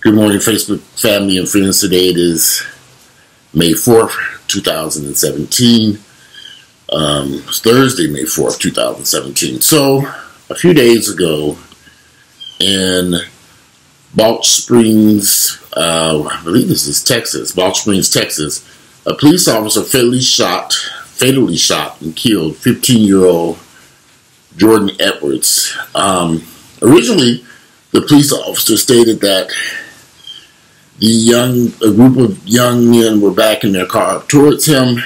Good morning, Facebook family and friends. Today it is May 4th, 2017. It's Thursday, May 4th, 2017. So, a few days ago in Balch Springs, I believe this is Texas, Balch Springs, Texas, a police officer fatally shot and killed 15-year-old Jordan Edwards. Originally, the police officer stated that a group of young men were backing their car up towards him.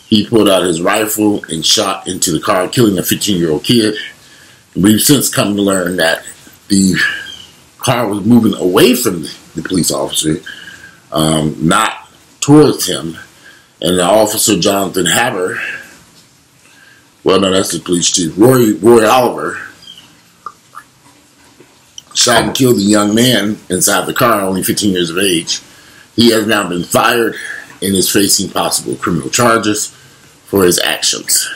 He pulled out his rifle and shot into the car, killing a 15-year-old kid. We've since come to learn that the car was moving away from the police officer, not towards him. And the officer, Chief Haber, well, no, that's the police chief, Roy Oliver, shot and killed a young man inside the car, only 15 years of age. He has now been fired and is facing possible criminal charges for his actions,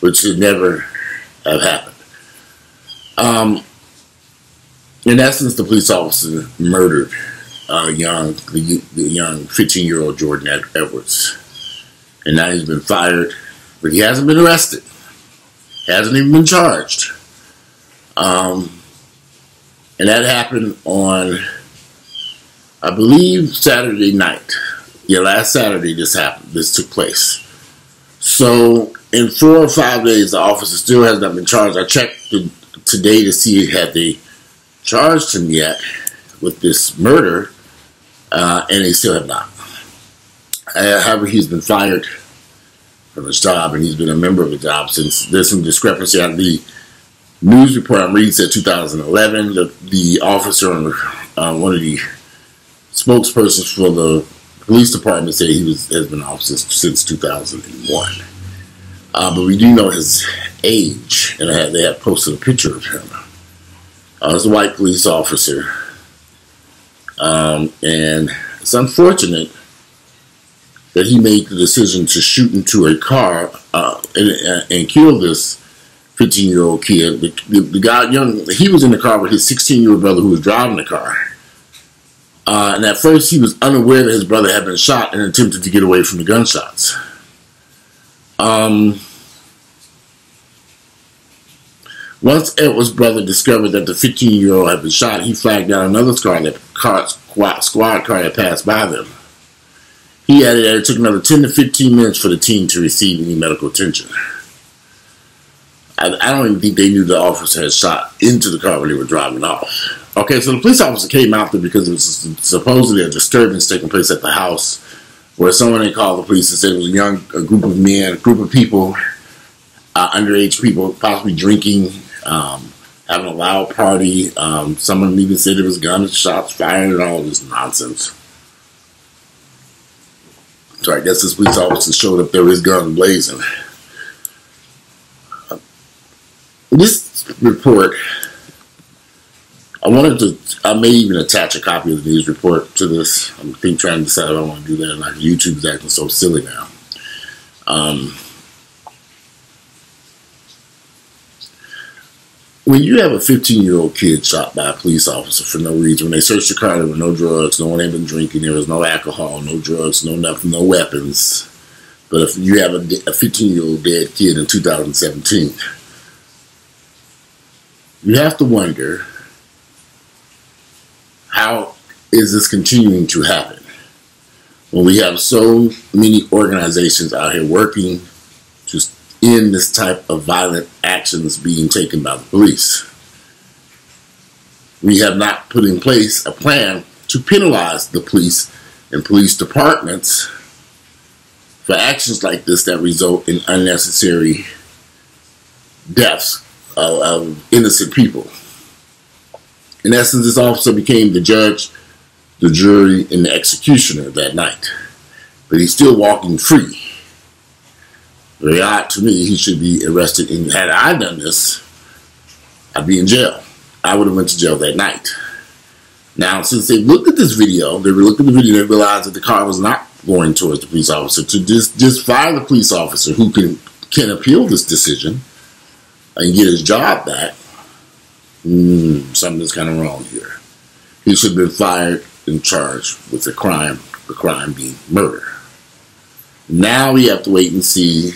which should never have happened. In essence, the police officer murdered the young 15-year-old Jordan Edwards. And now he's been fired, but he hasn't been arrested. Hasn't even been charged. And that happened on, I believe, Saturday night. Yeah, last Saturday this happened. This took place. So, in 4 or 5 days, the officer still has not been charged. I checked today to see had they charged him yet with this murder, and they still have not. However, he's been fired from his job, and he's been a member of the job since. There's some discrepancy out of the news report I'm reading said 2011. The officer and one of the spokespersons for the police department said he has been an officer since 2001. But we do know his age, and they have posted a picture of him. He's a white police officer, and it's unfortunate that he made the decision to shoot into a car and kill this 15-year-old kid. The guy, he was in the car with his 16-year-old brother who was driving the car. And at first, he was unaware that his brother had been shot and attempted to get away from the gunshots. Once Edward's brother discovered that the 15-year-old had been shot, he flagged down another squad car that passed by them. He added that it took another 10 to 15 minutes for the team to receive any medical attention. I don't even think they knew the officer had shot into the car when they were driving off. Okay, so the police officer came out there because it was supposedly a disturbance taking place at the house where someone had called the police and said it was a group of people, underage people, possibly drinking, having a loud party. Someone even said there was guns, shots fired, and all this nonsense. So I guess this police officer showed up there with his gun blazing. This report, I may even attach a copy of the news report to this. I'm trying to decide if I want to do that. Like YouTube is acting so silly now. When you have a 15-year-old kid shot by a police officer for no reason, when they searched the car, there were no drugs, no one had been drinking, there was no alcohol, no drugs, no nothing, no weapons. But if you have a 15-year-old dead kid in 2017, you have to wonder, how is this continuing to happen when we have so many organizations out here working to end this type of violent actions being taken by the police? We have not put in place a plan to penalize the police and police departments for actions like this that result in unnecessary deaths of innocent people. In essence, this officer became the judge, the jury, and the executioner that night. But he's still walking free. Very odd to me. He should be arrested. And had I done this, I'd be in jail. I would have went to jail that night. Now, since they looked at this video, they realized that the car was not going towards the police officer. To just fire the police officer who can appeal this decision and get his job back, something's kind of wrong here. he should have been fired and charged with the crime being murder. Now we have to wait and see.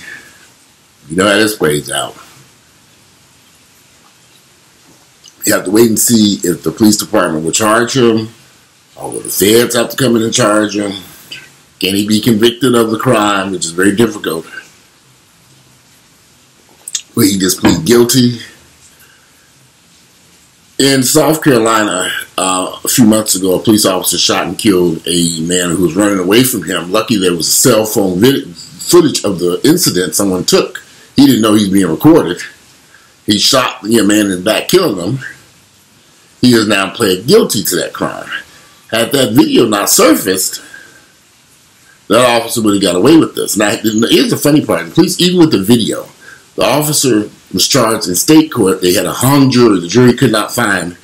You know how this plays out. You have to wait and see if the police department will charge him, or will the feds have to come in and charge him. Can he be convicted of the crime, which is very difficult? Will he just plead guilty? In South Carolina, a few months ago, a police officer shot and killed a man who was running away from him. Lucky there was a cell phone footage of the incident someone took. He didn't know he was being recorded. He shot the man in the back, killing him. He has now pled guilty to that crime. Had that video not surfaced, that officer would have got away with this. Now, here's the funny part. The police, even with the video, the officer was charged in state court. They had a hung jury. The jury could not find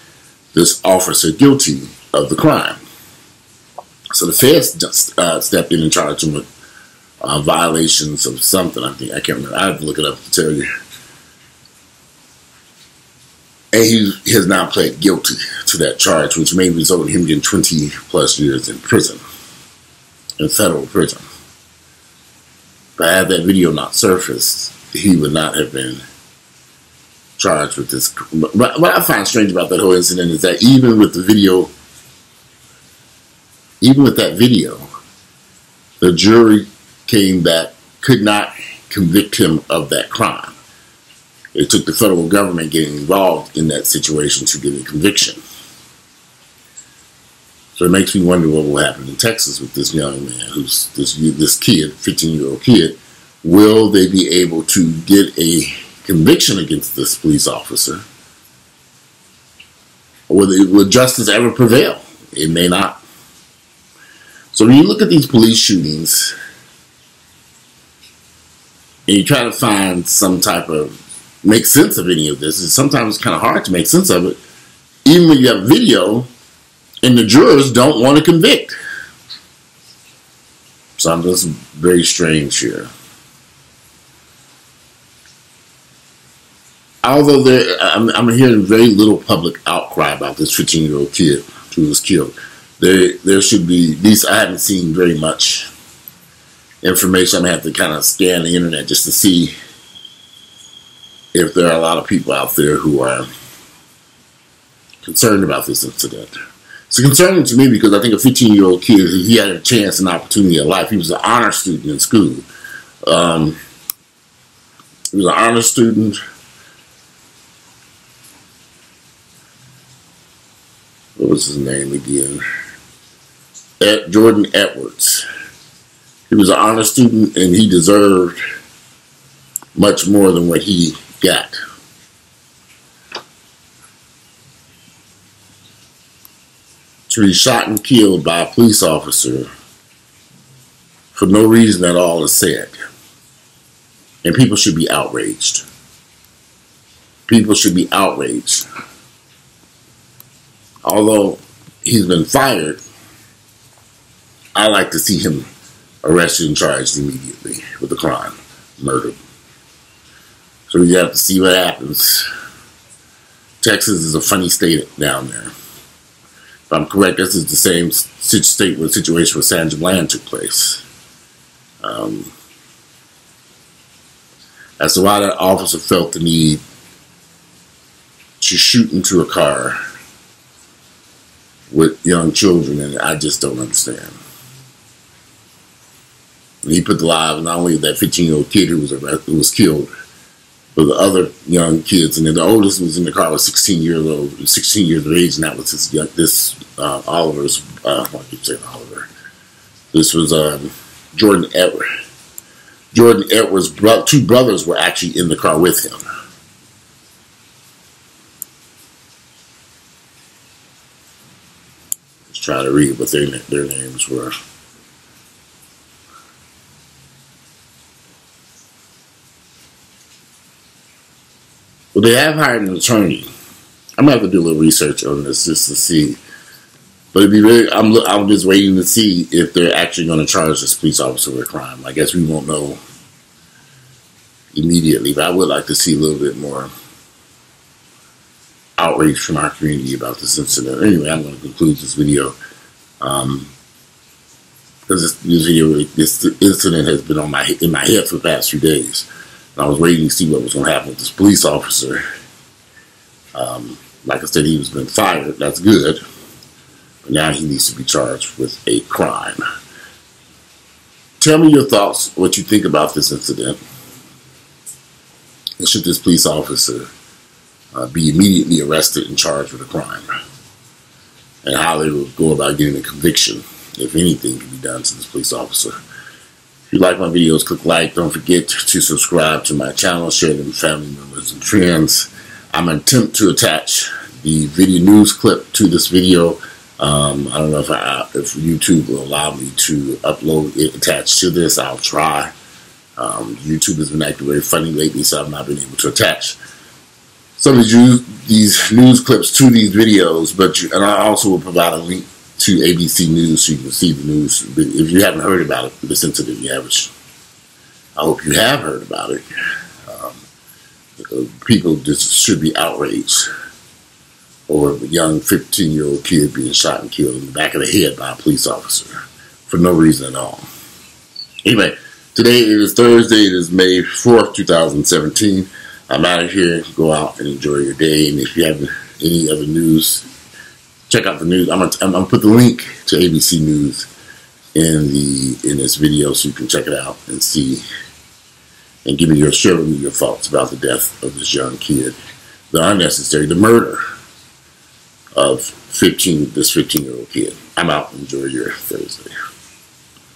this officer guilty of the crime. So the feds just stepped in and charged him with violations of something. I can't remember. I have to look it up to tell you. And he has now pled guilty to that charge, which may result in him getting 20 plus years in prison, in federal prison. But had that video not surfaced, he would not have been charged with this. But what I find strange about that whole incident is that even with the video, even with that video, the jury came back, could not convict him of that crime. It took the federal government getting involved in that situation to get a conviction. So it makes me wonder what will happen in Texas with this young man, who's this kid, 15-year-old kid. Will they be able to get a conviction against this police officer? Or will justice ever prevail? It may not. So when you look at these police shootings, and you try to find some type of make sense of any of this, it's sometimes kind of hard to make sense of it, even when you have video and the jurors don't want to convict. Something's very strange here. Although I'm hearing very little public outcry about this 15-year-old kid who was killed. There should be, at least I haven't seen very much information. I'm going to have to kind of scan the internet just to see if there are a lot of people out there who are concerned about this incident. It's concerning to me because I think a 15-year-old kid, he had a chance and opportunity in life. He was an honor student in school. He was an honor student. What was his name again? Jordan Edwards. He was an honor student and he deserved much more than what he got. To be shot and killed by a police officer for no reason at all is sad. And people should be outraged. People should be outraged. Although he's been fired, I like to see him arrested and charged immediately with the crime, murder. So we have to see what happens. Texas is a funny state down there. If I'm correct, this is the same state where the situation with Sandra Bland took place. As to why that officer felt the need to shoot into a car with young children, and I just don't understand. And he put the lives not only of that 15-year-old kid who was killed, but the other young kids, and then the oldest was in the car was 16 years of age, and that was Oliver's. I keep saying Oliver. This was Jordan Edwards. Jordan Edwards' two brothers were actually in the car with him. Let's try to read what their names were. Well, they have hired an attorney. I'm gonna have to do a little research on this just to see. But it'd be really, I'm just waiting to see if they're actually going to charge this police officer with a crime. I guess we won't know immediately, but I would like to see a little bit more outrage from our community about this incident. Anyway, I'm going to conclude this video because this incident has been in my head for the past few days. And I was waiting to see what was going to happen with this police officer. Like I said, he was been fired. That's good. But now he needs to be charged with a crime. Tell me your thoughts, what you think about this incident. And should this police officer be immediately arrested and charged with a crime? And how they will go about getting a conviction, if anything can be done to this police officer. If you like my videos, click like. Don't forget to subscribe to my channel. Share them with family members and friends. I'm going to attempt to attach the video news clip to this video. I don't know if YouTube will allow me to upload it attached to this. I'll try. YouTube has been acting very funny lately, so I've not been able to attach some of these news clips to these videos. And I also will provide a link to ABC News so you can see the news. If you haven't heard about it, this incident yet, which I hope you have heard about it. People just should be outraged over a young 15-year-old kid being shot and killed in the back of the head by a police officer for no reason at all. Anyway, today it is Thursday. It is May 4th, 2017. I'm out of here. Go out and enjoy your day. And if you have any other news, check out the news. I'm gonna put the link to ABC News in this video so you can check it out and see and share with me your thoughts about the death of this young kid, the murder of this 15-year-old kid. I'm out. Enjoy your Thursday.